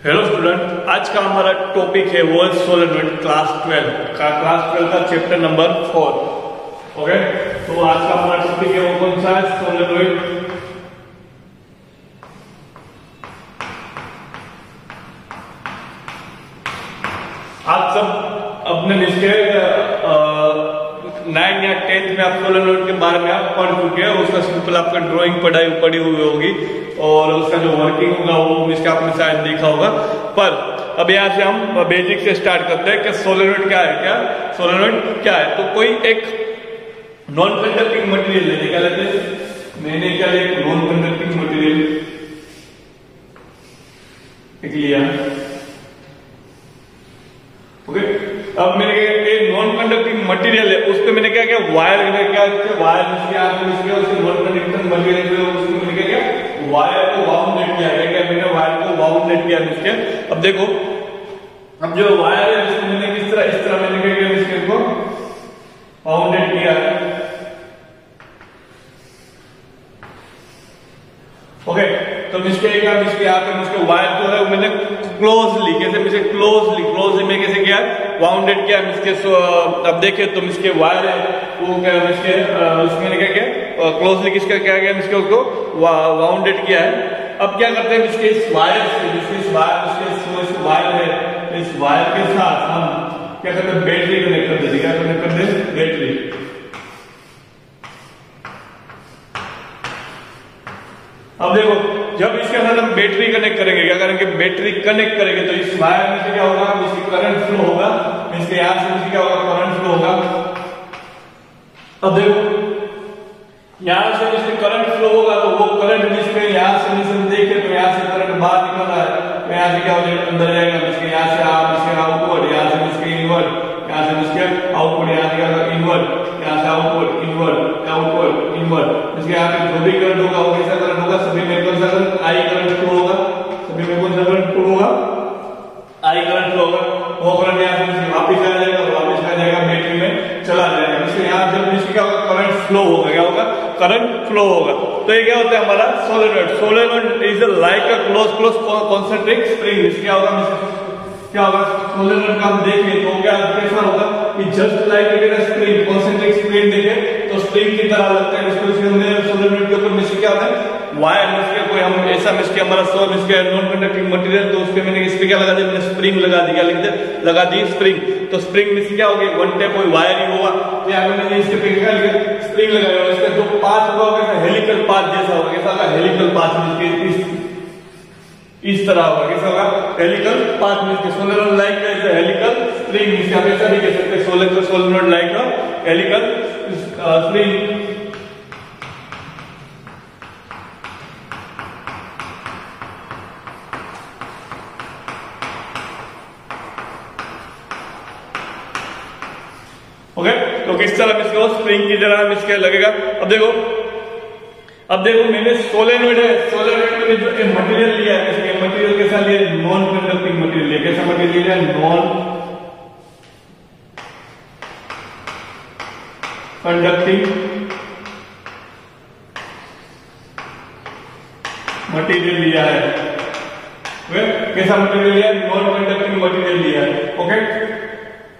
Hello student, आज का हमारा टॉपिक है वो सोलेनॉइड क्लास 12 का चैप्टर नंबर 4। ओके, तो आज का हमारा टॉपिक है वो कौन सा है? सोलेनॉइड। आप सब अपने निश्चय 9 या 10th में आप सोलेनॉइड के बारे में आप पढ़ चुके हैं। उसका सिंपल आपका ड्राइंग पड़ी हुई होगी और उसका जो वर्किंग होगा वो इसका आपने शायद देखा होगा। पर अब यहाँ से हम बेसिक से स्टार्ट करते हैं कि सोलेनॉइड क्या है। सोलेनॉइड क्या है? तो कोई एक नॉन कंडक्टिंग मटेरियल लेते, क्या लेते? मैंने क्या लिया? नॉन कंडक्टिंग मटेरियल लिया। ओके, अब मैंने एक नॉन कंडक्टिंग मटेरियल है, उस पर मैंने क्या किया? Wire wire non conducting material उसको मैंने क्या किया? वायर को बाउंडेड किया गया। क्या मैंने वायर को बाउंडेड किया इसके। अब देखो, अब जो वायर है उसको मैंने इस तरह मैंने क्या किया? इसके को बाउंडेड किया है। ओके, तो इसके यहाँ पे इसके वायर जो है मैंने क्लोजली में कैसे किया? बाउंडेड किया इसके। अब देखिए तुम इसके वायर है वो क्या उसमें क्या किया? क्लोजली किसका क्या किया? इसके उसको बाउंडेड किया है। अब क्या करते हैं? इसके इस वायर है, इस वायर के साथ हम क्या करते हैं? बैटरी कनेक्ट कर देते। क्या कनेक्ट करते हैं? बैटरी। अब देखो, जब इसके साथ हम बैटरी कनेक्ट करेंगे, क्या करेंगे? बैटरी कनेक्ट करेंगे तो इस वायर में से क्या होगा? इसकी करंट फ्लो होगा। इसके यहां से क्या होगा? करंट फ्लो होगा। अब देखो, यहां से इसमें करंट फ्लो होगा तो वो करंट इसमें यहां से देखे तो यहां से करंट बाहर निकल रहा है तो यहां से क्या हो जाएगा? अंदर जाएगा। इसके यहां से आउटवर्ड, यहां से इसके इनवर्ड, यहां से इसके आउटवर्ड, यहां से क्या होगा? इनवर्ड, यहां से आउटवर्ड, इनवर्ड, आउटवर्ड, इनवर्ड। इसके यहां पे जो भी करंट होगा वो कैसा करंट होगा? सभी में कौन सा करंट? आई करंट फ्लो होगा। सभी में कौन सा करंट फ्लो होगा? आई करंट फ्लो होगा। वो करंट यहां से वापस आ जाएगा, बैटरी में चला जाएगा। इसके यहां जब इसके क्या होगा? करंट फ्लो होगा। क्या होगा? करंट फ्लो होगा। तो ये क्या होता है हमारा solenoid. Solenoid is like a close concentric spring. क्या होगा? सोलेनॉइड का हम देखें तो क्या कैसा होगा कि just like spring, concentric spring देखे तो स्प्रिंग की तरह लगता है। इसको सोलेनॉइड के ऊपर मिस क्या होता है? वायर मिस के कोई हम ऐसा मिस के हमारा सोल मिस के नॉन कंडक्टिंग मटेरियल, तो उस पे मैंने इस पे क्या लगा दिया? मैंने स्प्रिंग लगा दी। क्या लगा दी? स्प्रिंग। तो स्प्रिंग मिस क्या होगी? वन टाइप कोई वायर ही होगा। तो यहाँ पे मैंने इसके पे क्या लिखा? स्प्रिंग लगाया। इसका जो पाथ होगा कैसा? हेलिकल पाथ जैसा होगा। कैसा होगा? हेलिकल पाथ मिस इस तरह होगा। कैसा होगा? हेलिकल पाथ में सोलेनॉइड लाइक कैसे? Helical spring. इसका ऐसा भी कह सकते हैं solenoid like helical spring. Okay, तो किस तरह इसको स्प्रिंग की तरह इसके लगेगा। अब देखो मैंने सोलेनॉइड में जो मटेरियल लिया है, इसके मटेरियल कैसा लिया? नॉन कंडक्टिंग मटेरियल लिया। कैसा मटेरियल लिया? नॉन कंडक्टिंग मटेरियल लिया है। कैसा मटेरियल लिया? नॉन कंडक्टिंग मटेरियल लिया है। ओके,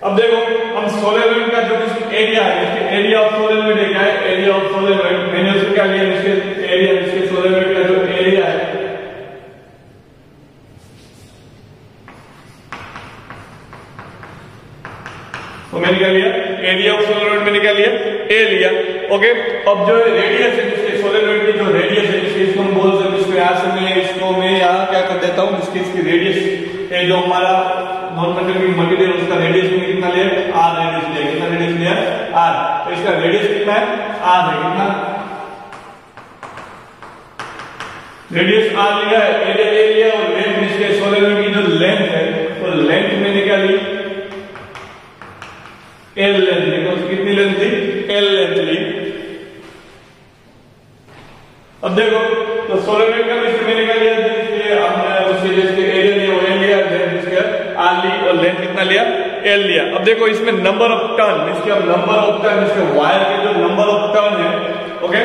अब देखो हम सोलेनॉइड का जो एरिया है, इसके एरिया ऑफ सोलेनॉइड क्या है? एरिया ऑफ सोलेनॉइड मैंने उसको क्या लिया? इसके एरिया, इसके सोलेनॉइड का जो एरिया है तो मैंने क्या लिया? एरिया ऑफ सोलेनॉइड मैंने क्या लिया? ए लिया। ओके, अब जो रेडियस है इसके सोलेनॉइड की जो रेडियस है इसको हम बोल सकते हैं, इसको यहां से इसको मैं यहां क्या कर देता हूं? इसकी रेडियस है जो हमारा नॉन कंडक्टिंग मटेरियल, उसका रेडियस में कितना लिया? आर रेडियस लिया। कितना रेडियस लिया? आर। तो इसका रेडियस कितना है? आर है। कितना रेडियस? आर लिया है। एरिया ए लिया और लेंथ इसके सोलेनॉइड की जो लेंथ है तो लेंथ मैंने क्या ली? एल लेंथ ली। तो कितनी लेंथ ली? एल लेंथ ली। अब देखो, तो सोलेनॉइड का मैंने क्या लिया? उसके एरिया लिया, वो एल लिया, आर ली और लेंथ कितना लिया? एल लिया। अब देखो इसमें नंबर ऑफ टर्न, इसके नंबर ऑफ टर्न, इसके वायर के जो नंबर ऑफ टर्न है, ओके,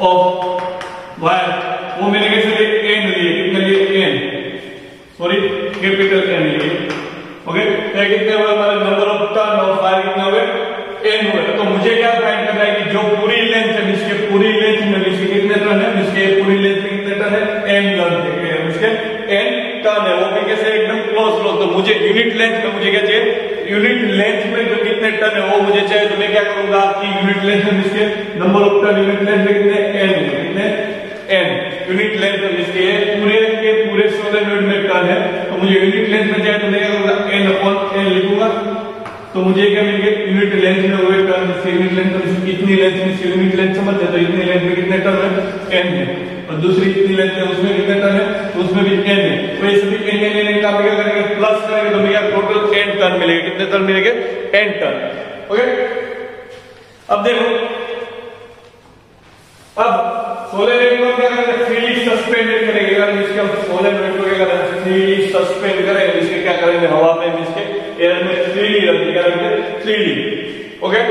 ऑफ वायर, वो मैंने कैसे एन लिए, कितने लिए एन, सॉरी कैपिटल एन लिए। ओके, कितने हुए हमारे number of turn off wire कितने हुए, एन हुए। तो मुझे क्या फाइंड करना है कि जो पूरी लेंथ है, इसके पूरी लेंथ में इसके कितने टर्न है, इसके पूरी लेंथ में कितने टर्न है, एन टर्न है, इसके एन टर्न है, वो भी कैसे एकदम क्लोज। तो मुझे यूनिट लेंथ में मुझे क्या चाहिए, यूनिट लेंथ में जो कितने टर्न है वो मुझे चाहिए। तो मैं क्या करूंगा कि यूनिट लेंथ में इसके number of turn unit length में कितने एन, कितने एन यूनिट लेंथ में इसके पूरे के पूरे सोलेनोइड में टर्न है। तो मुझे यूनिट लेंथ में चाहिए तो मैं क्या करूंगा एन अपॉन एन लिखूंगा। तो मुझे क्या मिल गया, यूनिट लेंथ में हुए टर्न, यूनिट लेंथ में कितनी लेंथ में, यूनिट लेंथ समझते तो इतनी लेंथ में कितने टर्न है, एन है, और दूसरी कितनी लेंथ है उसमें कितने टर्न है, तो उसमें भी एन है। तो ये सभी एन एन का क्या करेंगे, प्लस करेंगे तो मेरा टोटल एन टर्न मिलेगा। कितने टर्न मिलेंगे, एन टर्न। ओके, अब देखो, अब सोलेनोइड को क्या करेंगे, फ्रीली सस्पेंडेड करेंगे। अगर इसके हम सोलेनोइड को क्या करेंगे, फ्रीली सस्पेंड करेंगे, इसके क्या करेंगे, हवा में इसके एयर में फ्रीली रखेंगे, फ्रीली। ओके,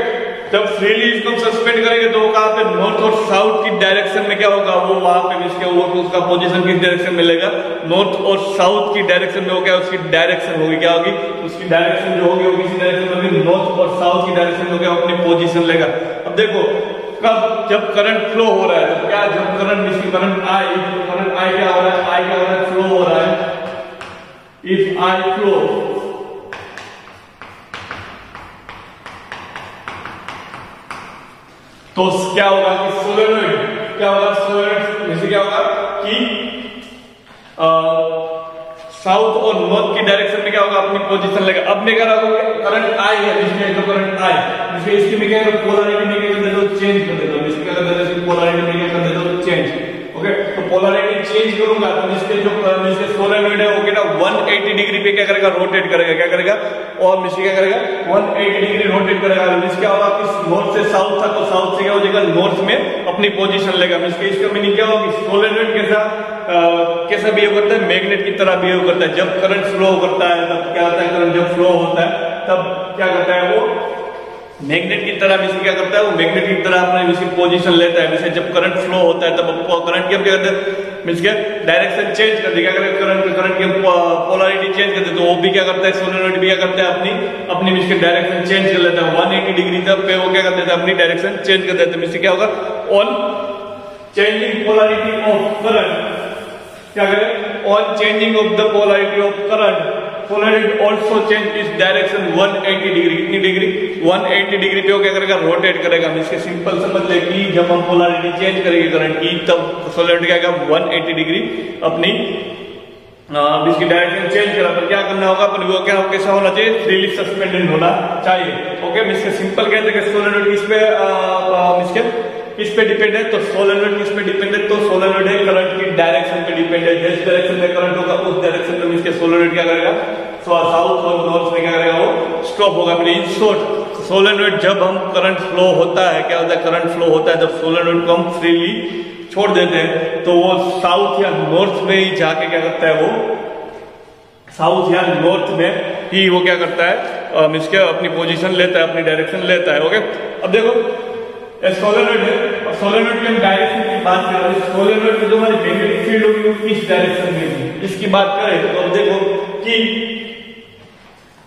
जब फ्रीली इसको हम सस्पेंड करेंगे तो कहां पे, नॉर्थ और साउथ की डायरेक्शन में क्या होगा, वो वहां पे इसके वो उसका पोजीशन किस डायरेक्शन मिलेगा, नॉर्थ और साउथ की डायरेक्शन में हो गया, उसकी डायरेक्शन होगी क्या होगी, उसकी डायरेक्शन जो होगी वो किसी डायरेक्शन में होगी, नॉर्थ और साउथ की डायरेक्शन में हो गया, अपनी पोजीशन लेगा। अब देखो कब, जब करंट फ्लो हो रहा है तो क्या, जब करंट इसकी करंट आई क्या हो रहा है, आई क्या हो रहा है, फ्लो हो रहा है। इफ आई फ्लो, तो क्या होगा कि सोलेनोइड क्या होगा, सोलेनोइड जैसे क्या होगा कि साउथ और नॉर्थ की डायरेक्शन में क्या होगा, अपनी पोजीशन लेगा। अब मैं क्या रखूंगा, करंट आई है, इसमें जो करंट आई, इसमें इसकी में क्या पोलैरिटी में क्या कर देता हूं, चेंज कर देता हूं, इसकी क्या कर देता हूं, पोलैरिटी में क्या कर देता हूं, चेंज। ओके, तो पोलैरिटी चेंज करूंगा तो इसके जो इसके सोलेनोइड है वो क्या 180 डिग्री पे क्या करेगा, रोटेट करेगा, क्या करेगा, और इसकी क्या करेगा 180 डिग्री रोटेट करेगा। इसका क्या होगा कि नॉर्थ से साउथ था तो साउथ से क्या हो जाएगा, नॉर्थ में अपनी पोजीशन लेगा। इसका मीनिंग क्या होगा, सोलेनोइड कैसा बिहेव करता है, मैग्नेट की तरह बिहेव करता है। जब करंट फ्लो करता है तब क्या होता है, करंट जब फ्लो होता है तब क्या करता है, वो मैग्नेट की तरह मिस क्या करता है, वो मैग्नेट की तरह अपने इसकी पोजीशन लेता है। जैसे जब करंट फ्लो होता है तब करंट की हम क्या करते हैं, मींस क्या डायरेक्शन चेंज कर देगा, करंट की पोलैरिटी चेंज कर देते तो वो भी क्या करता है, सोलेनोइड भी क्या करता है, अपनी इसकी डायरेक्शन चेंज कर लेता है 180 डिग्री तक पे, वो क्या कर देता है, अपनी डायरेक्शन चेंज कर देता है। इससे क्या होगा, on changing polarity of current, क्या करें, on changing of the polarity of current, polarity also change इस डायरेक्शन 180 डिग्री। कितनी डिग्री, 180 डिग्री पे वो क्या करेगा, रोटेट करेगा। इसके सिंपल समझ ले कि जब हम पोलैरिटी चेंज करेंगे करंट की तब सोलेनोइड क्या करेगा, 180 डिग्री अपनी इसकी डायरेक्शन चेंज करा। पर क्या करना होगा, अपन वो क्या कैसा होना चाहिए, फ्रीली सस्पेंडेड होना चाहिए। ओके, इसके सिंपल कहते हैं कि सोलेनोइड किस पे डिपेंड है, तो सोलेनोइड किस पे डिपेंड है, तो सोलेनोइड है करंट की डायरेक्शन पे डिपेंड है। जिस डायरेक्शन में करंट होगा उस डायरेक्शन में इसके सोलेनोइड क्या करेगा, साउथ और नॉर्थ में क्या करेगा, वो स्टॉप होगा। इन शॉर्ट सोलेनोइड जब हम करंट फ्लो होता है, क्या होता है, करंट फ्लो होता है जब सोलेनोइड को हम फ्रीली छोड़ देते हैं तो वो साउथ या नॉर्थ में ही जाके क्या करता है, वो साउथ या नॉर्थ में ही वो क्या करता है, इसके अपनी पोजीशन लेता है, अपनी डायरेक्शन लेता है। ओके, अब देखो सोलेनोइड है, और सोलेनोइड की हम डायरेक्शन की बात कर रहे हैं। सोलेनोइड में जो हमारी मैग्नेटिक फील्ड होगी वो किस डायरेक्शन में, इसकी बात करें तो अब देखो कि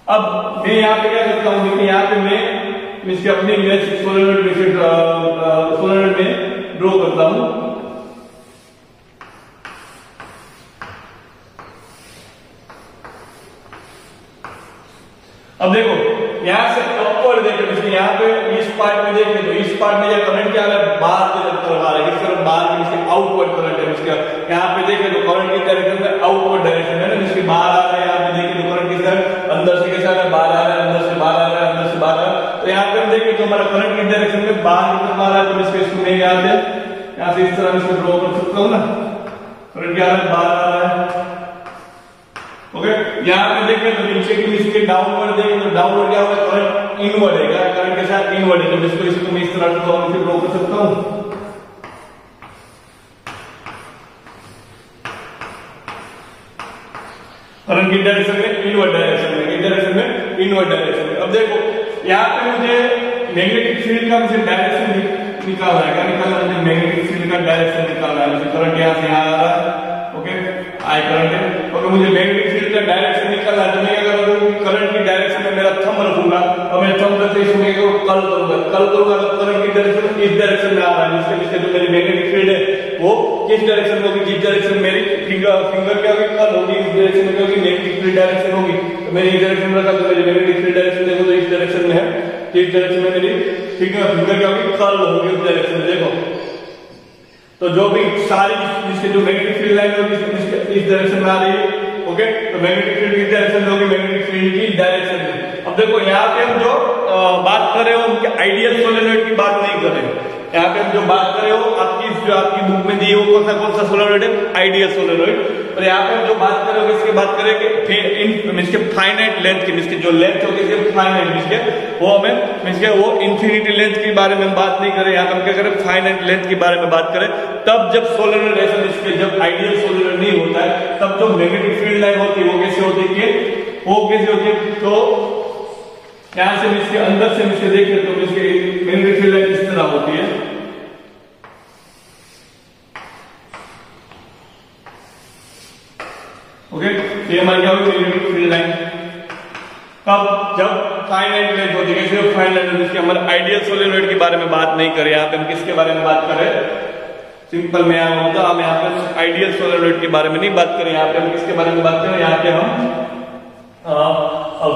अब मैं यहाँ पे क्या करता हूँ, यहाँ पे मैं इसके अपनी सोलेनोइड में ड्रॉ करता हूँ। अब देखो यहां से अपवर्ड देखें, इसलिए यहाँ पे इस पार्ट में देखें तो इस पार्ट में करंट क्या है, बाहर की तरफ आ रहा है, इस तरफ बाहर की, इसके आउटवर्ड करंट है। इसका यहाँ पे देखें तो करंट की डायरेक्शन में आउटवर्ड डायरेक्शन है ना, इसके बाहर आ रहा है। यहाँ पे देखें तो करंट किस तरह, अंदर से कैसा है, बाहर आ रहा है, अंदर से बाहर आ रहा है, अंदर से बाहर आ रहा है। तो यहाँ पे हम देखें तो हमारा करंट की डायरेक्शन में बाहर की तरफ आ रहा है, तो इसको मैं यहाँ से इस तरह इसको ड्रॉ कर सकता हूँ ना, करंट क्या है, बाहर आ रहा है। ओके, यहाँ पे देखें तो नीचे की इसके डाउनवर्ड देखें तो डाउनवर्ड क्या होगा, करंट इनवर्ड है, क्या करंट के साथ इनवर्ड है। तो इसको मैं इस तरह ड्रॉ कर सकता हूँ। करंट की डायरेक्शन में इनवर्ड डायरेक्शन में, इस डायरेक्शन में इनवर्ड डायरेक्शन में। अब देखो यहाँ पे मुझे मैग्नेटिक फील्ड का मुझे डायरेक्शन निकालना है, क्या निकालना है, मुझे मैग्नेटिक फील्ड का डायरेक्शन निकालना है। मुझे करंट यहाँ से यहाँ आ रहा है, ओके, आई करंट है, ओके, मुझे मैग्नेटिक फील्ड का डायरेक्शन निकालना है। तो मैं क्या करूँगा, करंट की डायरेक्शन में मेरा थंब रखूंगा और मैं थंब रखते इसमें कल करूंगा तो करंट की डायरेक्शन इस डायरेक्शन में आ रहा है, जिसके जो मेरी मैग्नेटिक फील्ड है वो किस डायरेक्शन में होगी, जिस डायरेक्शन मेरी फिंगर क्या होगी, कल होगी, इस डायरेक्शन में क्या होगी, मैग्नेटिक फील्ड डायरेक्शन होगी। तो मैंने इस डायरेक्शन में रखा तो मेरी मैग्नेटिक फील्ड डायरेक्शन देखो तो इस डायरेक्शन में है, तो इस डायरेक्शन में मेरी फिंगर क्या होगी, कल होगी उस डायरेक्शन में। देखो तो जो भी सारी जिसके जो मैग्नेटिक फील्ड लाइन होगी इस डायरेक्शन में आ रही है, ओके, तो मैग्नेटिक फील्ड किस डायरेक्शन में होगी, मैग्नेटिक फील्ड की डायरेक्शन में। अब देखो यहाँ पे हम जो बात कर रहे हो उनके आइडियल सोलेनोइड की बात नहीं कर रहे, यहाँ पे हम जो बात कर रहे हो आपकी बुक में दी है वो कौन सा सोलेनोइड है, आइडियल सोलेनोइड। और यहाँ पे हम जो बात कर रहे हो इसकी बात करें इसके फाइनाइट लेंथ की, इसकी जो लेंथ होगी इसके फाइनाइट, इसके वो हमें वो इंफिनिटी लेंथ के बारे में हम बात नहीं करें, यहाँ पे हम क्या करें, फाइनाइट लेंथ के बारे में बात करें। तब जब सोलेनोइड ऐसा इसके जब आइडियल सोलेनोइड नहीं होता है तब जो मैग्नेटिक फील्ड लाइन होती है वो कैसे होती है, वो कैसे होती है, तो यहां से इसके अंदर से इसके देखिए तो इसके मैग्नेटिक फील्ड लाइन इस तरह होती है, ओके, ये हमारी क्या होगी मैग्नेटिक फील्ड लाइन। तब जब फाइनाइट लेंथ होती है, सिर्फ फाइनाइट लेंथ, इसके हमारे आइडियल सोलेनोइड के बारे में बात नहीं करें, यहाँ पे हम किसके बारे में बात करें, सिंपल में यहाँ होता हम यहाँ पे आइडियल सोलेनोइड के बारे में नहीं बात करें, यहाँ पे हम किसके बारे में बात करें, यहाँ पे हम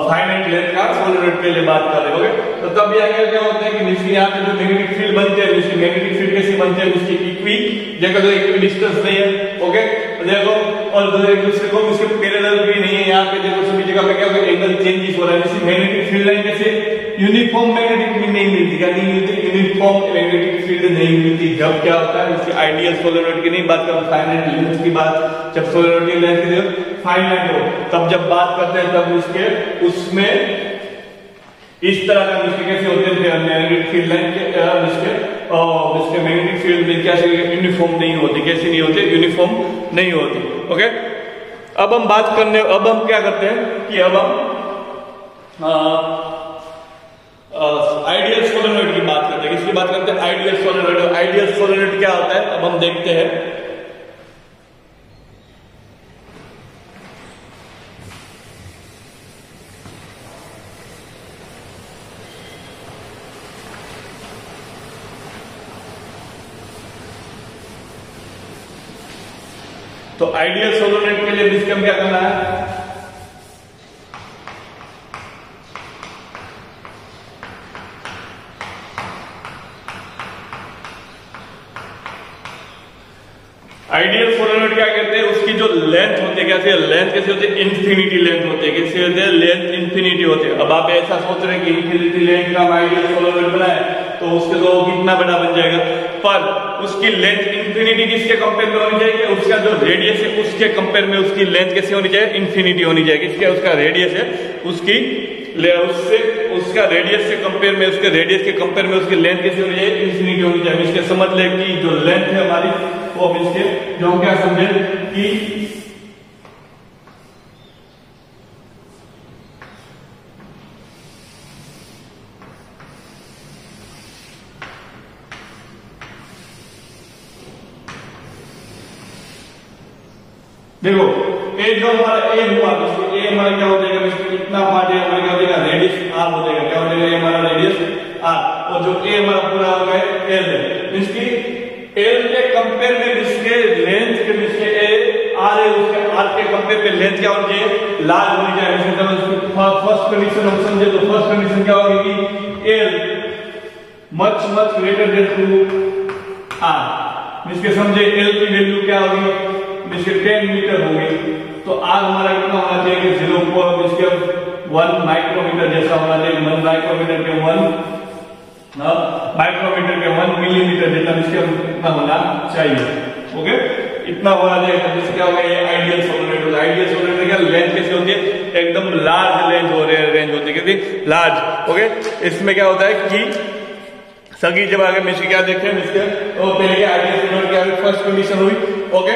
फाइनाइट लेंथ का सोलेनोइड के लिए बात कर रहे होंगे। तो तब यह क्या होता है कि इसकी यहाँ पे जो मैग्नेटिक फील्ड बनते हैं, इसकी मैग्नेटिक फील्ड कैसे बनते हैं, उसकी इक्वी जगह तो इक्वी डिस्टेंस नहीं है, ओके, तो देखो और एक दूसरे को इसके पैरेलल भी नहीं है, यहाँ पे देखो सभी जगह पे क्या होगा, एंगल चेंजेस हो रहा है। जैसे मैग्नेटिक फील्ड लाइन कैसे यूनिफॉर्म मैग्नेटिक फील्ड नहीं मिलती, क्या नहीं मिलती, यूनिफॉर्म मैग्नेटिक फील्ड नहीं मिलती। जब क्या होता है, इसकी आइडियल सोलेनोइड की नहीं बात कर, फाइनाइट लेंथ की बात, जब सोलेनोइड की लेंथ फाइनाइट हो तब जब बात करते हैं तब इसके उसमें इस तरह का इसके कैसे होते थे मैग्नेटिक फील्ड लाइन के इसके मैग्नेटिक फील्ड में कैसे यूनिफॉर्म नहीं होती, कैसे नहीं होती, यूनिफॉर्म नहीं होती, ओके। अब हम बात करने, अब हम क्या करते हैं कि अब हम आइडियल सोलेनोइड की बात करते हैं, किसकी बात करते हैं, आइडियल सोलेनोइड। आइडियल सोलेनोइड क्या होता है अब हम देखते हैं। तो आइडियल सोलेनोइड के लिए इसके हम क्या करना है, आइडियल सोलेनोइड क्या कहते हैं, उसकी जो लेंथ होती है कैसे, लेंथ कैसे होती है, इन्फिनिटी लेंथ होती है, कैसे होते हैं, लेंथ इन्फिनिटी होती है। अब आप ऐसा सोच रहे हैं कि इन्फिनिटी लेंथ का आइडियल सोलेनोइड बनाए तो उसके तो कितना बड़ा बन जाएगा, पर उसकी लेंथ इन्फिनिटी किसके कंपेयर में होनी चाहिए, उसका जो रेडियस है उसके कंपेयर में उसकी लेंथ कैसे होनी चाहिए, इन्फिनिटी होनी चाहिए। किसके, उसका रेडियस है उसकी उससे उसका रेडियस से कंपेयर में, उसके रेडियस के कंपेयर में उसकी लेंथ कैसे होनी चाहिए, इन्फिनिटी होनी चाहिए। इसके समझ ले कि जो लेंथ है हमारी वो हम इसके जो हम क्या समझे कि देखो ए जो हमारा ए हुआ, इसको ए हमारा क्या हो जाएगा, इसको इतना पार्ट है हमारा क्या हो जाएगा, रेडियस आर हो जाएगा, क्या हो जाएगा, ये हमारा रेडियस आर। और जो ए हमारा पूरा हो गया एल है, इसकी एल के कंपेयर में इसके लेंथ के इसके ए आर है, उसके आर के कंपेयर में लेंथ क्या होनी चाहिए, लार्ज होनी चाहिए। फर्स्ट कंडीशन हम समझे तो फर्स्ट कंडीशन क्या होगी कि L much much greater than two R. इसके समझे एल की वैल्यू क्या होगी, इसके 10 मीटर होगी, तो आर हमारा कितना होना चाहिए कि 0.1 माइक्रोमीटर जैसा होना चाहिए, 1 माइक्रोमीटर के 1 माइक्रोमीटर के 1 मिलीमीटर जितना इसके इतना होना चाहिए, ओके, इतना होना चाहिए। तब इससे क्या होगा, ये आइडियल सोलेनोइड होगा। आइडियल सोलेनोइड क्या लेंथ कैसे होती है, एकदम लार्ज लेंथ हो रही है, रेंज होती है कितनी लार्ज, ओके। इसमें क्या होता है कि सभी जब आगे में क्या देखें इसके तो पहले आइडियल सोलेनोइड क्या हुई, फर्स्ट कंडीशन हुई, ओके।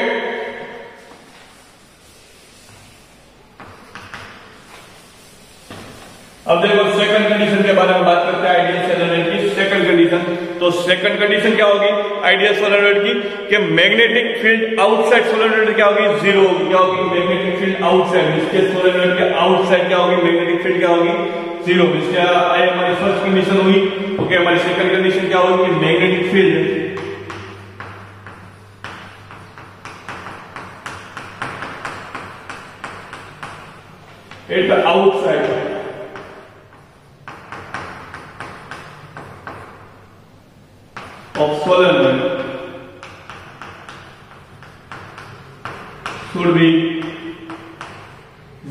अब देखो सेकंड कंडीशन के बारे में बात करते हैं आइडियल सोलेनोइड की। सेकंड कंडीशन, तो सेकंड कंडीशन क्या होगी आइडियल सोलेनोइड की कि मैग्नेटिक फील्ड आउटसाइड सोलेनोइड क्या होगी जीरो होगी। क्या होगी मैग्नेटिक फील्ड आउटसाइड, इसके सोलेनोइड के आउटसाइड क्या होगी मैग्नेटिक फील्ड क्या होगी जीरो। इसके आई हमारी फर्स्ट कंडीशन हुई। ओके हमारी सेकंड कंडीशन क्या होगी magnetic field at the outside of solenoid should be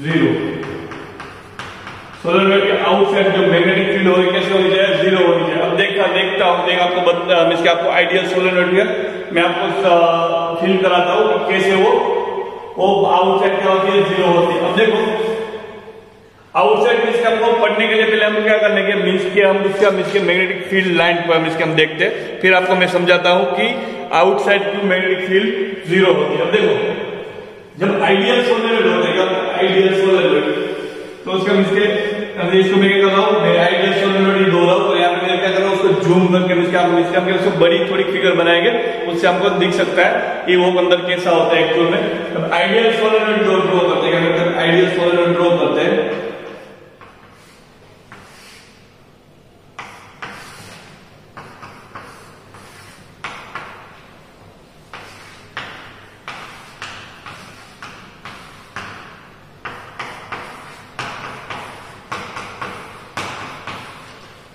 zero। Solenoid के आउटसाइड जो मैग्नेटिक फील्ड होगी कैसे होनी चाहिए जीरो होनी चाहिए। अब देखता हूं आपको आइडियल सोलेनोइड मैं आपको फील कराता हूं कि कैसे वो आउटसाइड क्या होती है जीरो होती है। अब देखो आउटसाइड मींस के हमको पढ़ने के लिए पहले हम क्या करने के मींस के हम इसका मैग्नेटिक फील्ड लाइन को हम इसके हम देखते हैं, फिर आपको मैं समझाता हूं कि आउटसाइड की मैग्नेटिक फील्ड जीरो होती है। अब देखो जब आइडियल सोलेनोइड होता है आइडियल सोलेनोइड तो उसका इसको मैं क्या कर रहा हूं मैं आइडियल सोलेनोइड दो रहा हूं और यहाँ पे मैं क्या कर रहा हूं उसको जूम करके उसको बड़ी थोड़ी फिगर बनाएंगे उससे हमको दिख सकता है कि वो अंदर कैसा होता है एक्चुअल में। आइडियल सोलेनोइड ड्रॉ करते हैं आइडियल सोलेनोइड ड्रॉ करते हैं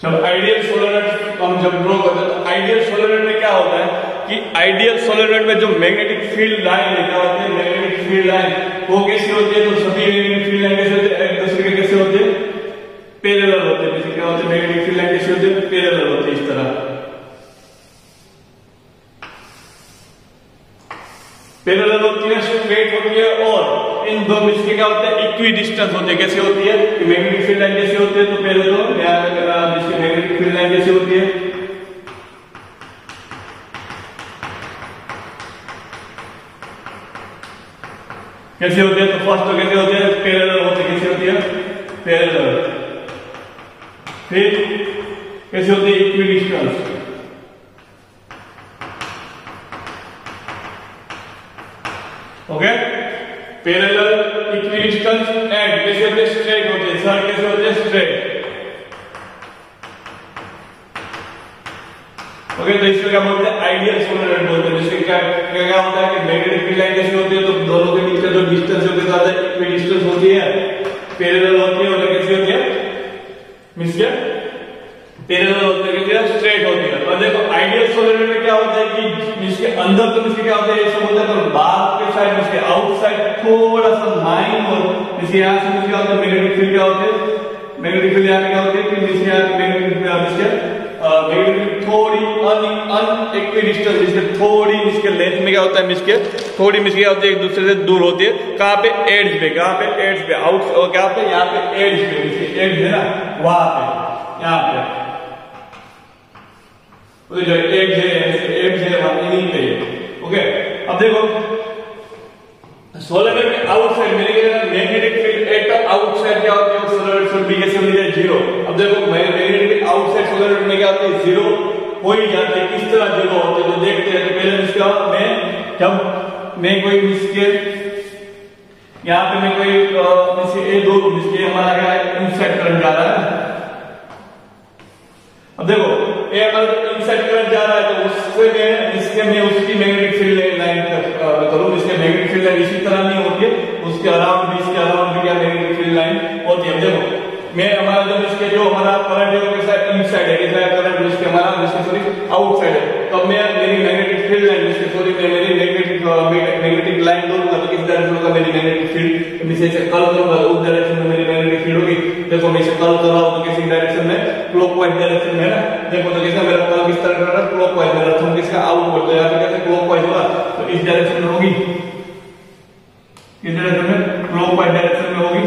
जब आइडियल सोलेनोइड हम जब ड्रॉ करते हैं तो आइडियल सोलेनोइड में क्या होता है कि आइडियल सोलेनोइड में जो मैग्नेटिक फील्ड लाइन है क्या होती है मैग्नेटिक फील्ड लाइन वो कैसी होती है तो सभी मैग्नेटिक फील्ड लाइन कैसे होते हैं एक दूसरे के कैसे होते हैं पैरेलल होते हैं। जैसे क्या होते हैं मैग्नेटिक फील्ड लाइन कैसे होते हैं पैरेलल होते हैं इस तरह पैरेलल होती है स्ट्रेट होती है और इन दो बीच के क्या होता है इक्वी डिस्टेंस होते हैं। कैसे होती है मैग्नेटिक फील्ड लाइन कैसे होती है तो पहले तो जिसकी मैग्नेटिक फील्ड लाइन कैसे होती है कैसे होती है तो फर्स्ट तो कैसे होते हैं पैरेलल होते हैं। कैसे होती है पैरेलल, फिर कैसे होती है equi distance okay parallel equi distance and कैसे होते हैं स्ट्रेट होते हैं। सर कैसे होते हैं स्ट्रेट ओके तो इसको क्या बोलते हैं आइडियल सोलेनोइड बोलते हैं। जिससे क्या होता है कि मैग्नेटिक फील्ड लाइन कैसी होती है तो दोनों के बीच का जो डिस्टेंस होता है इक्वी डिस्टेंस होती है पैरेलल होती है और कैसी होती है मींस क्या पैरेलल होती है कैसे स्ट्रेट होती है। और देखो आइडियल सोलेनोइड में क्या होता है कि इसके अंदर तो इसके क्या होता है ये सब होता है पर बाहर के साइड इसके आउटसाइड थोड़ा सा लाइन और इसके यहां से क्या होता है मैग्नेटिक फील्ड क्या होते हैं मैग्नेटिक फील्ड यहां क्या होती है कि इसके यहां मैग्नेटिक थोड़ी अनइक्वी डिस्टेंस इसके थोड़ी इसके लेंथ में क्या होता है इसके थोड़ी मिस क्या होती है एक दूसरे से दूर होती है। कहां पे एड्स पे आउट और क्या पे यहाँ पे एड्स पे इसके एड्स है ना वहां पे यहाँ पे तो जो एड्स है वहां नहीं पे ओके। अब देखो सोलेनोइड के outside magnetic field at the outside क्या होती है सोलेनोइड शुड बी कैसे होती है जीरो। अब देखो मैग्नेटिक आउटसाइड सोलेनोइड में क्या होती है जीरो हो ही जाती है। किस तरह जीरो होती है तो देखते हैं। तो पहले इसका मैं कोई इसके यहाँ पे मैं कोई ए दो इसके हमारा क्या है इनसाइड करंट जा रहा है। अब देखो ये अगर इनसाइड करंट जा रहा है तो उससे मैं उसकी मैग्नेटिक फील्ड लाइन करूं। इसके मैग्नेटिक फील्ड लाइन इसी तरह नहीं होती है उसके अराउंड भी क्या मैग्नेटिक फील्ड लाइन होती है। देखो मैं हमारा जब इसके जो हमारा करंट है वो कैसा इनसाइड है कैसा करंट इसके हमारा इसके सॉरी आउटसाइड है। तब मैं मेरी मैग्नेटिक फील्ड लाइन इसके सॉरी मैं मेरी मैग्नेटिक लाइन दूंगा तो किस डायरेक्शन होगा मेरी मैग्नेटिक फील्ड मैं इसे कर्ल करूंगा तो उस डायरेक्शन में मेरी मैग्नेटिक फील्ड होगी। देखो मैं इसे कर्ल कर रहा हूं तो किसी डायरेक्शन में क्लॉकवाइज डायरेक्शन में है ना। देखो तो कैसा मेरा कर्ल किस तरह कर रहा है क्लॉकवाइज मेरा थंब किसका आउटवर्ड तो यहां पे कैसे क्लॉकवाइज होगा तो इस डायरेक्शन में होगी किस डायरेक्शन में क्लॉकवाइज डायरेक्शन में होगी।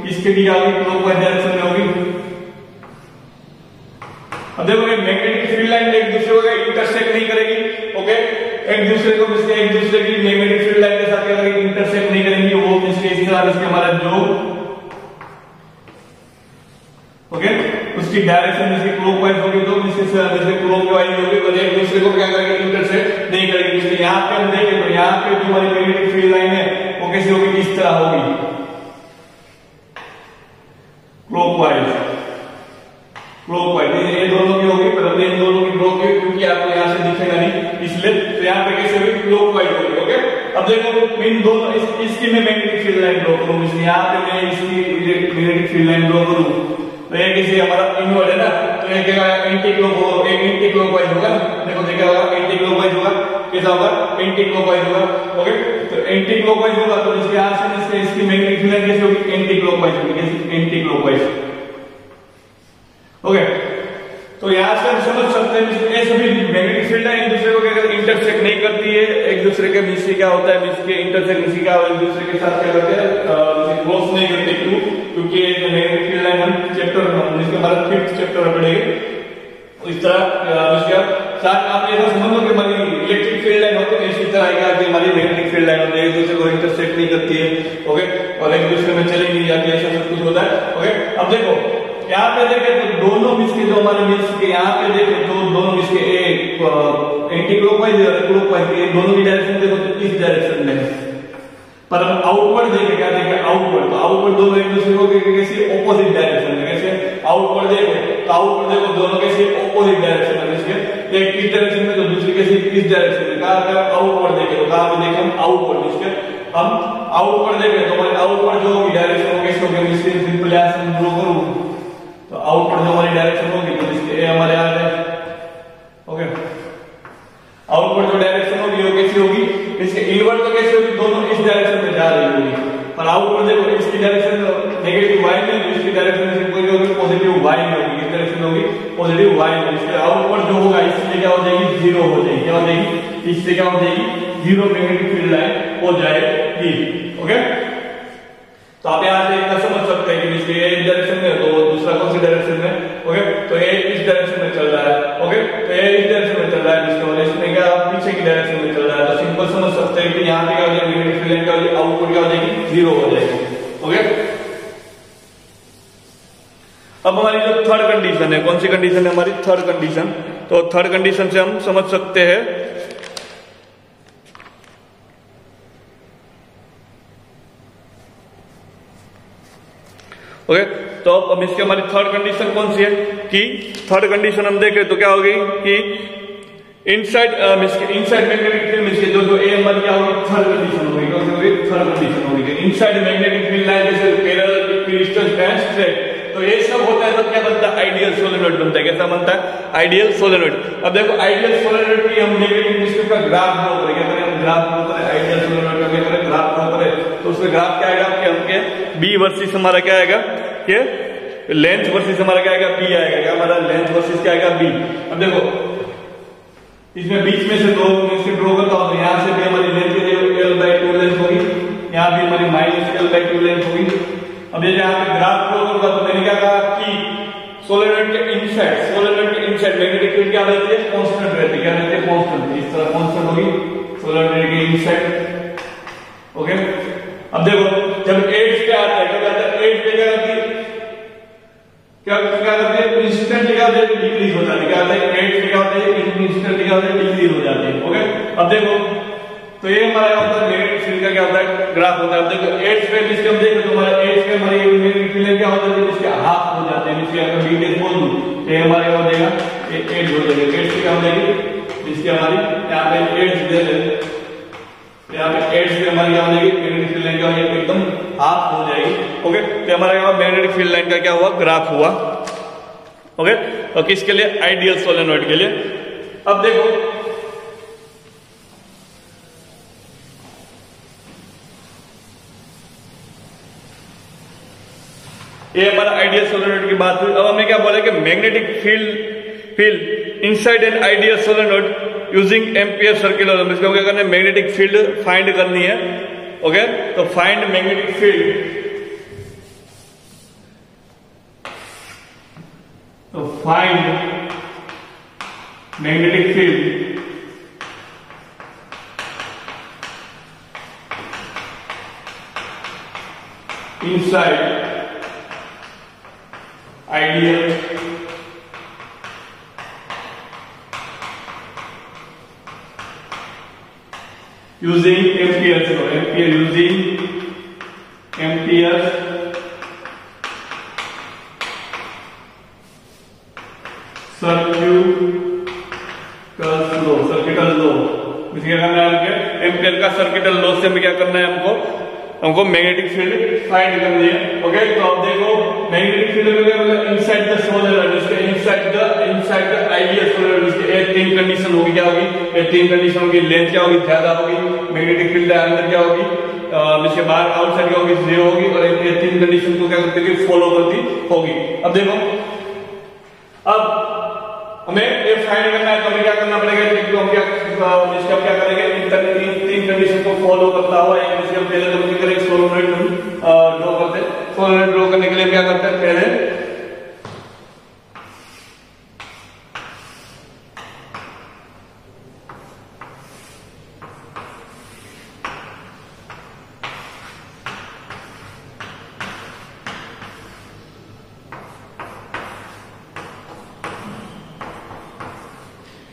इसके भी आगे क्लॉकवाइज डायरेक्शन में होगी। अब देखो मैग्नेटिक फील्ड लाइन एक दूसरे को इंटरसेक्ट नहीं करेगी ओके एक दूसरे को एक दूसरे की मैग्नेटिक फील्ड लाइन के साथ क्या करेगी इंटरसेक्ट नहीं करेंगी वो इसके हमारा जो ओके उसकी डायरेक्शन इसकी क्लॉकवाइज होगी तो इसकी क्लॉकवाइज होगी, और एक दूसरे को क्या करेंगे, इंटरसेक्ट नहीं करेंगे। इसलिए यहाँ पे हम देखें तो यहाँ पे जो हमारी मैग्नेटिक फील्ड लाइन है वो कैसी होगी, इस तरह होगी, क्लॉकवाइज। ये दोनों की होगी, पर इन दोनों की ड्रॉ की, क्योंकि आपको यहाँ से दिखेगा नहीं इसलिए, तो यहाँ पे कैसे होगी, क्लॉकवाइज होगी। ओके, अब देखो इन दोनों इसकी मैं मैग्नेटिक फील्ड लाइन ड्रॉ करूँ, इसलिए यहाँ पे मैं इसकी मैग्नेटिक फील्ड लाइन ड्रॉ करूँ तो ये किसी हमारा इनवर्ड है ना, तो ये क्या एंटी क्लॉकवाइज होगा। देखो देखा होगा एंटी क्लॉकवाइज होगा, कैसा होगा, एंटी क्लॉकवाइज होगा। ओके, तो एंटी क्लॉकवाइज होगा तो इसके आंसर से इसकी मैग्नेटिक फील्ड लाइन कैसी होगी, एंटी क्लॉकवाइज होगी, कैसी, एंटी क्लॉकवाइज। ओके, तो यहाँ से हम समझ सकते हैं ये सभी मैग्नेटिक फील्ड एक दूसरे को क्या इंटरसेक्ट नहीं करती है, एक दूसरे के बीच क्या होता है, बीच के इंटरसेक्ट क्या एक दूसरे के साथ क्या करते हैं, क्रॉस नहीं करते। क्यों, क्योंकि मैग्नेटिक फील्ड लाइन हम चैप्टर जिसके हमारा 5th चैप्टर में पढ़ेंगे, इस तरह उसके साथ आप ऐसा समझ लो कि हमारी इलेक्ट्रिक फील्ड लाइन होती है इसी तरह का, कि हमारी मैग्नेटिक फील्ड लाइन होती है, एक दूसरे को इंटरसेक्ट नहीं करती है। ओके, और एक दूसरे में चली नहीं जाती है, ऐसा सब कुछ होता है। ओके, अब देखो यहाँ पे देखे तो दोनों मिस के जो हमारे मिस के यहाँ पे देखे तो दोनों मिस के एक एंटी क्लॉकवाइज और क्लॉकवाइज के दोनों की डायरेक्शन देखो तो इस डायरेक्शन में, पर हम आउटवर्ड देखे क्या देखे, आउटवर्ड, तो आउटवर्ड दोनों एक दूसरे को कैसे ऑपोजिट डायरेक्शन में, कैसे आउटवर्ड देखो तो आउटवर्ड देखो दोनों कैसे ऑपोजिट डायरेक्शन में, इसके एक इस डायरेक्शन में तो दूसरी कैसे इस डायरेक्शन में। कहा आउटवर्ड देखे तो कहा देखे हम आउटवर्ड, इसके हम आउटवर्ड देखे तो हमारे आउटवर्ड जो होगी डायरेक्शन वो कैसे होगी, इसके सिंपल ऐसे ड्रॉ करूं तो आउटवर्ड जो हमारी डायरेक्शन होगी तो इसके ए हमारे आ जाए। ओके, आउटवर्ड जो डायरेक्शन होगी वो कैसी होगी, इसके इनवर्ड तो कैसे होगी, दोनों इस डायरेक्शन में जा रही होगी, पर आउटवर्ड देखो इसकी डायरेक्शन नेगेटिव वाई नहीं, इसकी डायरेक्शन से कोई होगी पॉजिटिव वाई होगी, इस डायरेक्शन होगी पॉजिटिव वाई होगी। इसके आउटवर्ड जो होगा इससे क्या हो जाएगी, जीरो हो जाएगी, क्या हो जाएगी, इससे क्या हो जाएगी, जीरो मैग्नेटिक फील्ड लाइन हो जाएगी। ओके, तो आप यहाँ से इतना समझ सकते हैं कि इसके इस डायरेक्शन में तो दूसरा कौन सी डायरेक्शन में। ओके, तो ये इस डायरेक्शन में चल रहा है। ओके, तो ये इस डायरेक्शन में चल रहा है, जिसके वजह से क्या पीछे की डायरेक्शन में चल रहा है, तो सिंपल समझ सकते हैं कि यहाँ पे क्या हो जाएगी, मैग्नेटिक फील्ड लाइन क्या हो जाएगी, आउटपुट क्या हो जाएगी, जीरो हो जाएगी। ओके, अब हमारी जो थर्ड कंडीशन है, कौन सी कंडीशन है हमारी, थर्ड कंडीशन। तो थर्ड कंडीशन से हम समझ सकते हैं ओके, तो अब इसकी हमारी थर्ड कंडीशन कौन सी है, कि थर्ड कंडीशन हम देखें तो क्या होगी कि इनसाइड मैग्नेटिक फील्ड जो ए हमारी क्या होगी, थर्ड कंडीशन होगी, कौन सी होगी, थर्ड कंडीशन होगी। इनसाइड मैग्नेटिक फील्ड लाइन जैसे पैरेलल, इक्विडिस्टेंस एंड स्ट्रेट, तो ये सब होता है तो क्या बनता है, आइडियल सोलेनोइड बनता है। कैसा बनता है, आइडियल सोलेनोइड। अब देखो आइडियल सोलेनोइड की हम मैग्नेटिक का ग्राफ ड्रॉ करें, क्या करें हम ग्राफ ड्रॉ करें, आइडियल सोलेनोइड का क्या करें, ग्राफ ड्रॉ करें, तो उसका ग्राफ क्या आएगा आपके, हमके बी वर्सेस हमारा क्या आएगा, कि लेंथ वर्सेस हमारा क्या आएगा, बी आएगा, क्या हमारा लेंथ वर्सेस क्या आएगा, बी। अब देखो इसमें बीच में से दो में से ड्रॉ करता हूं तो यहाँ से भी हमारी लेंथ L/2 लेंथ होगी, यहाँ भी हमारी -L/2 लेंथ होगी। अब ये यहाँ पे ग्राफ ड्रॉ करूंगा तो मैंने क्या कहा कि सोलेनोइड के इनसाइड मैग्नेटिक फील्ड क्या रहती है, कांस्टेंट रहती है, क्या रहती है, कांस्टेंट, इस तरह कांस्टेंट होगी सोलेनोइड के इनसाइड। ओके, अब देखो जब एड्स पे आता है, क्या कहता है, एड्स पे क्या करती है, क्या करते हैं, इंस्टेंटली क्या होता है, डिक्रीज हो जाती है, क्या होता है, एड्स पे क्या होता है, इंस्टेंटली क्या होता है, डिक्रीज हो जाती है। ओके, अब देखो तो ये हमारा होता है मैग्नेटिक फील्ड का क्या होता है, ग्राफ होता है। अब देखो एड्स पे जिसके हम देखें तो हमारा एड्स पे हमारी मैग्नेटिक फील्ड क्या होता है, जिसके हाफ हो जाते हैं, जिसके अगर वीडियस बोल दूं तो ये हमारे क्या हो जाएगा, ये एड्स हो जाएगा, एड्स पे क्या हो जाएगी, जिसकी हमारी यहाँ पे एड्स दे दें, यहाँ पे एड्स पे हमारी क्या हो जाएगी, मैग्नेटिक फील्ड लाइन क्या हो जाएगी, एकदम हाफ हो जाएगी। ओके, तो हमारा यहाँ मैग्नेटिक फील्ड लाइन का क्या हुआ, ग्राफ हुआ। ओके, तो किसके लिए, आइडियल सोलेनोइड के लिए। अब देखो ये हमारा आइडियल सोलेनोइड की बात हुई। अब हमने क्या बोला कि magnetic field inside an ideal solenoid using ampere circular law. इसको क्या करना है, मैग्नेटिक फील्ड फाइंड करनी है। ओके, तो फाइंड मैग्नेटिक फील्ड, तो find magnetic field inside ideal using Ampere's law, Ampere using Ampere's circuital law, क्या करना है हमको? एम्पियर का सर्किटल लो से हमें क्या करना है? हमको मैग्नेटिक फील्ड फाइंड करनी है। ओके, तो अब देखो मैग्नेटिक फील्ड में क्या मतलब इनसाइड द सोलर इसके इनसाइड द आइडियल सोलर इसके ये तीन कंडीशन होगी। क्या होगी? ये तीन कंडीशन होगी। लेंथ क्या होगी? ज्यादा होगी। मैग्नेटिक फील्ड अंदर क्या होगी? इसके बाहर आउटसाइड क्या होगी? जीरो होगी। और ये तीन कंडीशन को क्या करती है? फॉलो करती होगी। अब देखो, अब हमें ये फाइंड करना है तो हमें क्या करना पड़ेगा? क्योंकि हम इसका क्या करेंगे? इन तीन कंडीशन को फॉलो करता हुआ एक इसके पहले तो क्या करेंगे? सोलेनॉइड ड्रॉ करते हैं। सोलेनॉइड ड्रॉ करने के लिए क्या करते हैं? पहले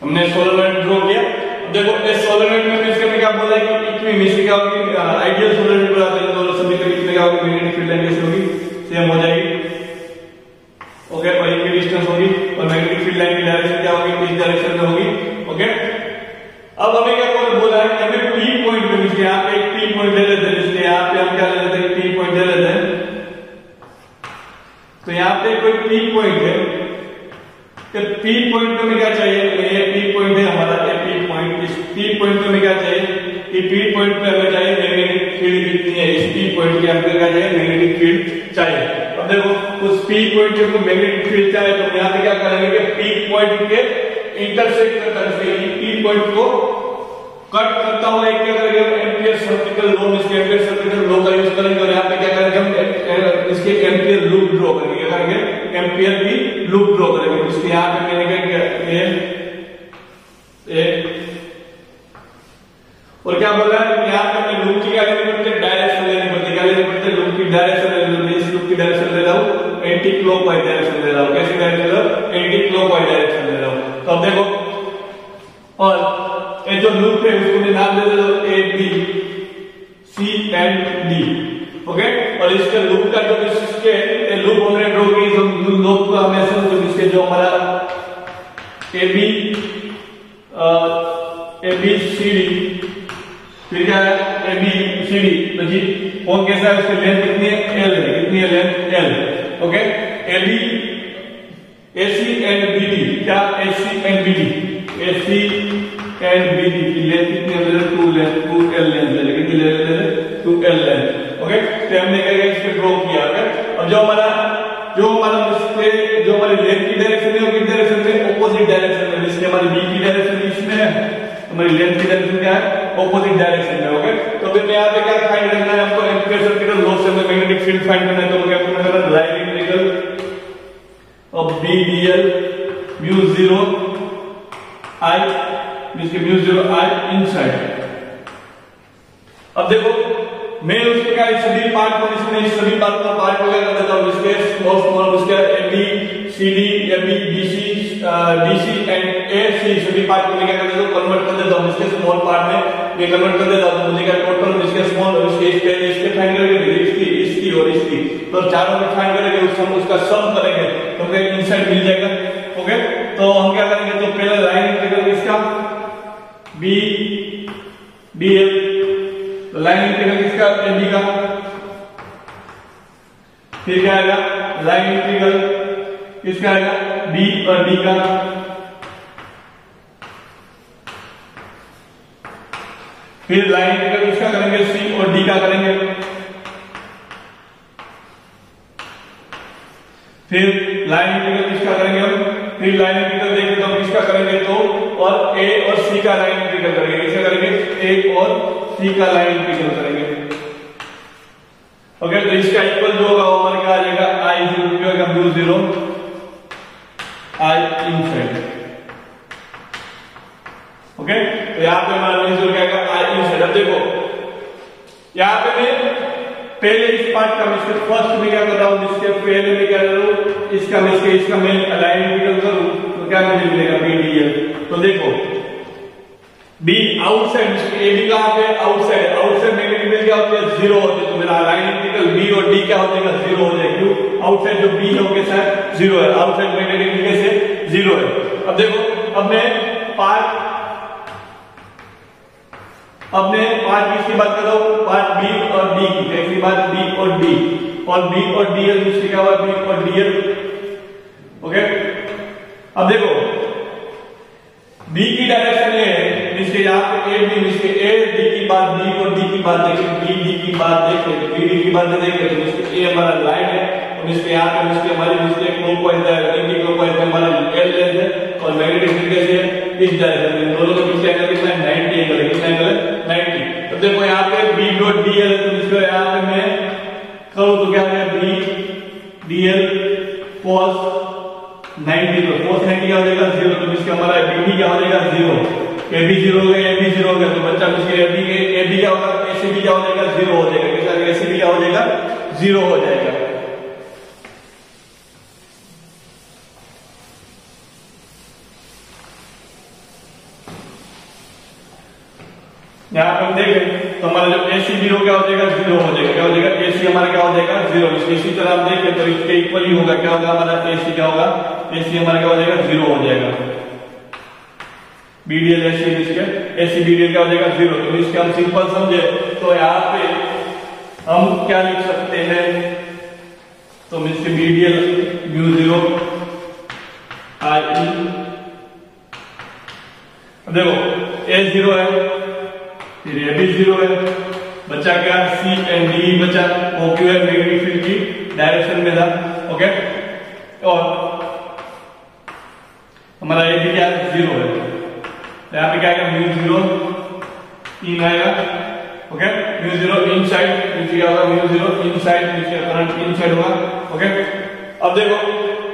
हमने सोलेनॉइड ड्रॉ किया। देखो इस सोलेनॉइड में इसके क्या बोला है कि इक्विमिस क्या होगी? आइडियल सोलेनॉइड बनाते हैं दोनों सभी के बीच में क्या होगी? मैग्नेटिक फील्ड लाइन कैसे होगी? सेम हो जाएगी। ओके, और इक्वी डिस्टेंस होगी और मैग्नेटिक फील्ड लाइन की डायरेक्शन क्या होगी? इस डायरेक्शन में होगी। ओके, अब हमें क्या बोला है कि हमें पी पॉइंट पे इसके यहां पे एक पी पॉइंट ले लेते हैं। इसके यहां पे हम क्या ले लेते हैं? पी पॉइंट ले लेते हैं। तो यहां पे कोई पी पॉइंट है, तो पी पॉइंट पे हमें क्या चाहिए? ये पी पॉइंट है हमारा, ये पी पॉइंट। इस पी पॉइंट पे हमें क्या चाहिए? ये पी पॉइंट पे हमें चाहिए मैग्नेटिक फील्ड कितनी है? इस पी पॉइंट के अंदर क्या चाहिए? मैग्नेटिक फील्ड चाहिए। अब देखो उस पी पॉइंट पे मैग्नेटिक फील्ड चाहिए तो यहां पे क्या करेंगे कि पी पॉइंट के इंटरसेक्ट करता है पी पॉइंट को कट करता हुआ एक क्या करेंगे? एम्पियर सर्किटल लो, इसके एम्पियर सर्किटल लो का यूज करेंगे और यहां पे क्या करेंगे? हम इसके एम्पियर लूप ड्रॉ करेंगे। क्या करेंगे? एम्पियर की लूप ड्रॉ करेंगे। इसके यहां पे मैंने क्या किया? और क्या बोला है? यहां पे हमें लूप की क्या लेनी पड़ती है? डायरेक्शन लेनी पड़ती है। क्या लेनी पड़ती है? लूप की डायरेक्शन लेनी पड़ती है। इस लूप की डायरेक्शन ले रहा हूं एंटी क्लॉकवाइज डायरेक्शन ले रहा हूं। कैसी डायरेक्शन ले रहा हूं? एंटी क्लॉकवाइज डायरेक्शन ले रहा हूं। तो अब देखो, और ये जो लूप है उसको नाम दे दो A B C and D. Okay, और इसके लूप का जो इसके लूप हमने ड्रॉ की, तो लूप को हमेशा तो इसके जो हमारा ए बी सी डी, फिर क्या है? ए बी सी डी, तो जी कौन कैसा है? उसकी लेंथ कितनी है? एल है। कितनी है length? L. Okay, A B A C and B D, क्या? A C and B D, A C and B D की लेंथ कितनी है? 2 एल लेंथ है। कितनी लेंथ है? 2 एल लेंथ। ओके, तो हमने क्या किया? इसको ड्रॉ किया। अब जो हमारी लेंथ की डायरेक्शन है वो किस डायरेक्शन में? ऑपोजिट डायरेक्शन में। इसके हमारी बी की डायरेक्शन इसमें है, हमारी लेंथ की डायरेक्शन क्या है? ऑपोजिट डायरेक्शन में। ओके, तो फिर मैं यहाँ पे क्या फाइंड करना है? हमको एम्पियर सर्किटल लॉ से मैग्नेटिक फील्ड फाइंड करना है। तो क्या करना है? Line integral of B DL mu 0 I, जिसके म्यू 0 आई इनसाइड। अब देखो मैं उसके क्या सभी पार्ट को इसमें सभी पार्ट को क्या कर देता हूं? इसके स्मॉल उसके A B C D, A B B C D C and A C सभी पार्ट को क्या कर देता हूं? कन्वर्ट कर देता हूं इसके स्मॉल पार्ट में। ये कन्वर्ट कर देता हूं तो मुझे क्या टोटल इसके स्मॉल इसके फाइंड करेंगे, इसकी और इसकी, तो चारों में फाइंड करेंगे, उसका सम करेंगे तो हमें इनसाइड मिल जाएगा। ओके, तो हम क्या करेंगे? तो पहले लाइन इंटीग्रल इसका B D L, line integral इसका ए बी का, फिर क्या आएगा? लाइन इंटीग्रल इसका आएगा बी और डी का, फिर लाइन इंटीग्रल इसका करेंगे सी और डी का करेंगे, फिर लाइन इंटीग्रल इसका करेंगे हम, फिर लाइन इंटीग्रल देखें तो हम इसका करेंगे तो, और ए और सी का लाइन इंटीग्रल करेंगे। इसका करेंगे ए और सी का लाइन इंटीग्रल करेंगे। ओके, तो इसका इक्वल जो होगा वो हमारे क्या आ जाएगा? आई का म्यू 0 आई इनसाइड। ओके, तो यहां पे हमारा म्यू 0 क्या आएगा? आई इनसाइड। अब देखो यहां पे मैं पहले इस पार्ट का मैं फर्स्ट में क्या कर रहा हूं? इसके पहले में क्या कर रहा हूं? इसका मैं लाइन इंटीग्रल करूं तो क्या मुझे मिलेगा? B D L. तो देखो बी आउटसाइड ए बी कहां पे आउटसाइड, आउटसाइड मैग्नेटिक फील्ड क्या होती है जीरो होती है, तो मेरा लाइन इंटीग्रल बी और डी क्या हो जाएगा जीरो हो जाएगा, क्यों आउटसाइड जो बी है वो कैसा है जीरो है, आउटसाइड मैग्नेटिक फील्ड कैसे जीरो है। अब देखो अब मैं पार्ट किसकी बात कर रहा हूं, पार्ट बी और डी की, कैसी बात बी और डी और डीएल दूसरी क्या हुआ बी और डीएल। ओके अब देखो बी की डायरेक्शन ये है, इसके यहाँ पे ए बी, इसके ए डी की बात बी और डी की बात देखें, बी डी की बात देखें, बी डी की बात देखें तो इसके ए हमारा लाइन है और इसके यहाँ पे इसके हमारी जिसके क्लॉकवाइज है, एंटी क्लॉकवाइज में हमारा एल लेंथ है और मैग्नेटिक फील्ड कैसे है इस डायरेक्शन में, दोनों के बीच एंगल कितना है 90 एंगल है, कितना एंगल है 90। तो देखो यहाँ पे बी डॉट डीएल है, तो इसको यहाँ पे मैं करूँ तो क्या है बी डीएल cos 90 तो cos 90 क्या हो जाएगा जीरो, तो इसका हमारा बीडी क्या हो जाएगा जीरो, ए बी जीरो हो गया, ए बी जीरो हो गया, तो बच्चा इसके ए बी क्या होगा एसी बी क्या हो जाएगा जीरो हो जाएगा, कैसा एसी बी क्या हो जाएगा जीरो हो जाएगा। यहाँ पर हम देखें तो हमारा जो एसी जीरो क्या हो जाएगा जीरो हो जाएगा, क्या हो जाएगा एसी हमारा क्या हो जाएगा जीरो। इसी तरह हम देखें तो इसके इक्वल ही होगा, क्या होगा हमारा एसी क्या होगा एसी हमारा क्या हो जाएगा जीरो हो जाएगा, बीडीएल एसी इसके एसी बीडीएल क्या हो जाएगा जीरो। तो इसके हम सिंपल समझे तो यहाँ पे हम क्या लिख सकते हैं, तो इसके बीडीएल म्यू जीरो आई, देखो ए जीरो है फिर ये भी जीरो है, बच्चा क्या सी एंड डी बचा, ओ क्यू है मैग्नेटिक फील्ड की डायरेक्शन में था। ओके और हमारा ये भी क्या है जीरो है, तो यहाँ पे क्या आएगा म्यू जीरो इन आएगा। Okay mu zero in side नीचे क्या होगा म्यू जीरो इन साइड, नीचे करंट इन साइड होगा। ओके अब देखो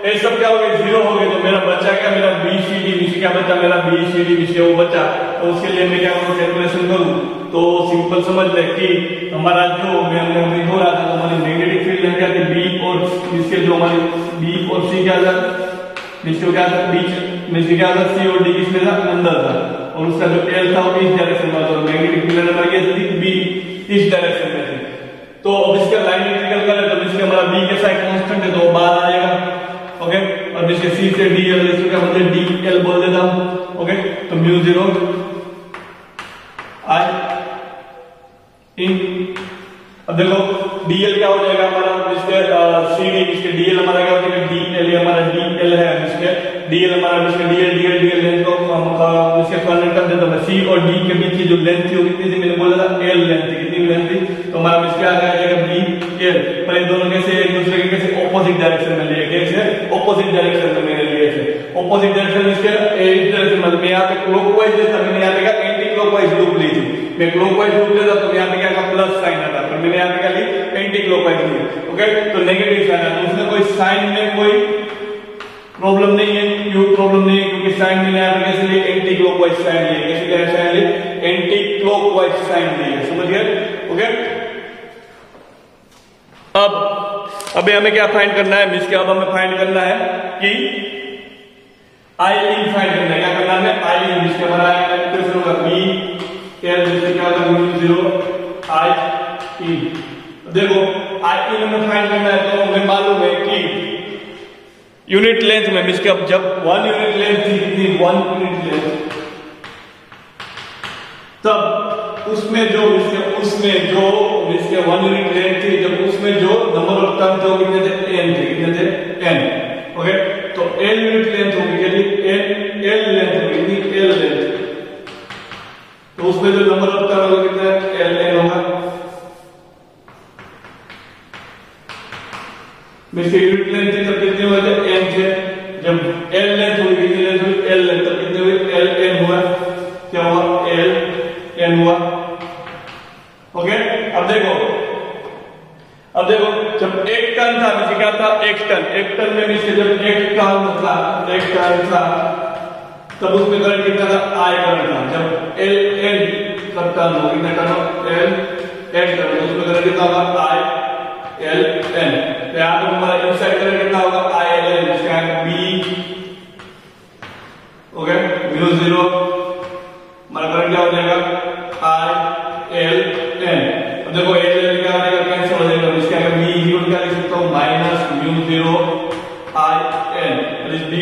ये सब क्या हो गया जीरो हो गए, तो मेरा बच्चा क्या मेरा बी सी डी नीचे क्या बचा मेरा बी सी डी नीचे वो बचा, तो उसके लिए मैं क्या करूँ कैलकुलेशन करूँ, तो सिंपल समझ ले कि हमारा जो मैं हो रहा था तो हमारी मैग्नेटिक फील्ड क्या थी बी और इसके जो हमारी बी और सी क्या था नीचे क्या था बीच में क्या था सी और डी किसमें था अंदर था, और उसका जो एल था वो इस डायरेक्शन में था और मैग्नेटिक फील्ड हमारी थी बी इस डायरेक्शन में थी। तो अब इसका लाइन इंटीग्रल करें तो इसके हमारा बी कैसा है कांस्टेंट है तो वो बाहर आ जाएगा। ओके और जिसके सी से डी एल इसको क्या बोलते हैं डी एल बोल देता हूं। ओके तो म्यू जीरो आई इन, अब देखो डीएल क्या हो जाएगा हमारा इसके सी डी इसके डीएल हमारा क्या हो जाएगा डीएल हमारा डीएल है इसके डीएल हमारा इसके डीएल लेंथ को हम इसके फाइंड कर देते हैं, सी और डी के बीच की जो लेंथ थी वो कितनी थी मैंने बोला था एल लेंथ थी, कितनी लेंथ थी तो हमारा इसके आ जाएगा बी एल, पर इन दोनों कैसे एक दूसरे के कैसे ऑपोजिट डायरेक्शन में लिए, कैसे ऑपोजिट डायरेक्शन में मैंने लिए थे, ऑपोजिट डायरेक्शन इसके इस डायरेक्शन मतलब मैं यहाँ पे क्लॉकवाइज लेता, मैंने यहाँ पे क्या एंटी क्लॉकवाइज लूप ली थी, मैं क्लॉकवाइज लूप लेता तो यहाँ पे क्या प्लस साइन आता, पर मैंने यहाँ पे क्या ली एंटी क्लॉकवाइज ली। ओके तो नेगेटिव साइन आता, उसमें कोई साइन में कोई प्रॉब्लम नहीं है, क्यों प्रॉब्लम नहीं है क्योंकि साइन मैंने यहाँ पे कैसे लिए एंटी क्लॉकवाइज साइन लिए, कैसे साइन लिए एंटी क्लॉकवाइज साइन लिए, समझ गए। ओके अब हमें क्या फाइंड करना है मिस के, अब हमें फाइंड करना है कि आई इन फाइंड करना है, क्या करना है आई इन, जिसके हमारा इक्वेशन होगा बी एल जिससे क्या होगा म्यू जीरो आई इन। देखो आई इन हमें फाइंड करना है तो हमें मालूम है कि यूनिट लेंथ में मिस के अब जब 1 यूनिट लेंथ थी कितनी 1 यूनिट लेंथ, तब उसमें जो इसके 1 यूनिट लेंथ थी जब उसमें जो नंबर ऑफ टर्न थे कितने थे n थे, कितने थे n। ओके तो n यूनिट लेंथ होगी यदि l लेंथ होगी कितनी l लेंथ, तो उसमें जो नंबर ऑफ टर्न होगा कितना ln होगा, इसके यूनिट लेंथ थी तब कितने हुए थे n थे, जब l लेंथ होगी कितनी लेंथ हुई l लेंथ तब कितने हुए ln हुआ, क्या हुआ ln हुआ। ओके अब देखो जब एक टर्न था मुझे क्या था एक टन में भी से जब एक टर्न था तब उसमें करंट कितना था आई करंट था, जब एल एन का टर्न हो कितना टर्न एल एन टर्न उसमें करंट कितना होगा आई एल एन, तो यहाँ पर हमारा इनसाइड करंट कितना होगा आई एल एन, जिसका बी ओके म्यू जीरो हमारा करंट क्या हो जाएगा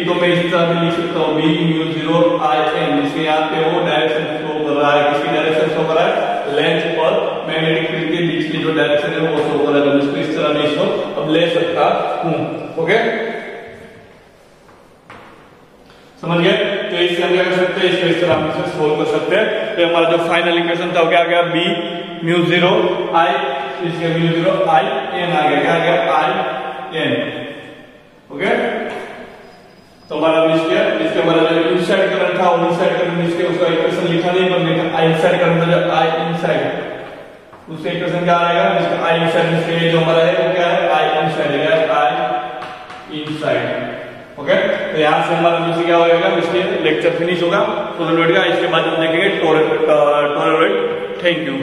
तो मैं इस तरह भी लिख सकता हूँ बी म्यू 0 आई एन, जिसके यहाँ पे वो डायरेक्शन फ्लो कर रहा है, किसकी डायरेक्शन शो कर रहा है, लेंथ और मैग्नेटिक फील्ड के बीच की जो डायरेक्शन है वो शो कर रहा है। इसको इस तरह मैं इसको अब ले सकता हूँ। ओके, समझ गए? तो इससे हम क्या कर सकते हैं, इसको इस तरह हम इसे सोल्व कर सकते हैं। तो हमारा जो फाइनल इक्वेशन था वो क्या आ गया, बी म्यू 0 आई, इसके म्यू 0 आई एन आ गया, क्या आ गया, आई एन। ओके, तो हमारा इसके हमारा जो इनसाइड करंट था वो इनसाइड करंट, इसके उसका इक्वेशन लिखा नहीं पर आई इनसाइड करंट था, जो आई इनसाइड उससे इक्वेशन क्या आएगा, इसका आई इनसाइड, इसके जो हमारा है वो क्या है, आई इनसाइड है, आई इनसाइड। ओके, तो यहाँ से हमारा नीचे क्या होगा, इसलिए लेक्चर फिनिश होगा, तो इसके बाद हम देखेंगे टोरॉइड। Thank you.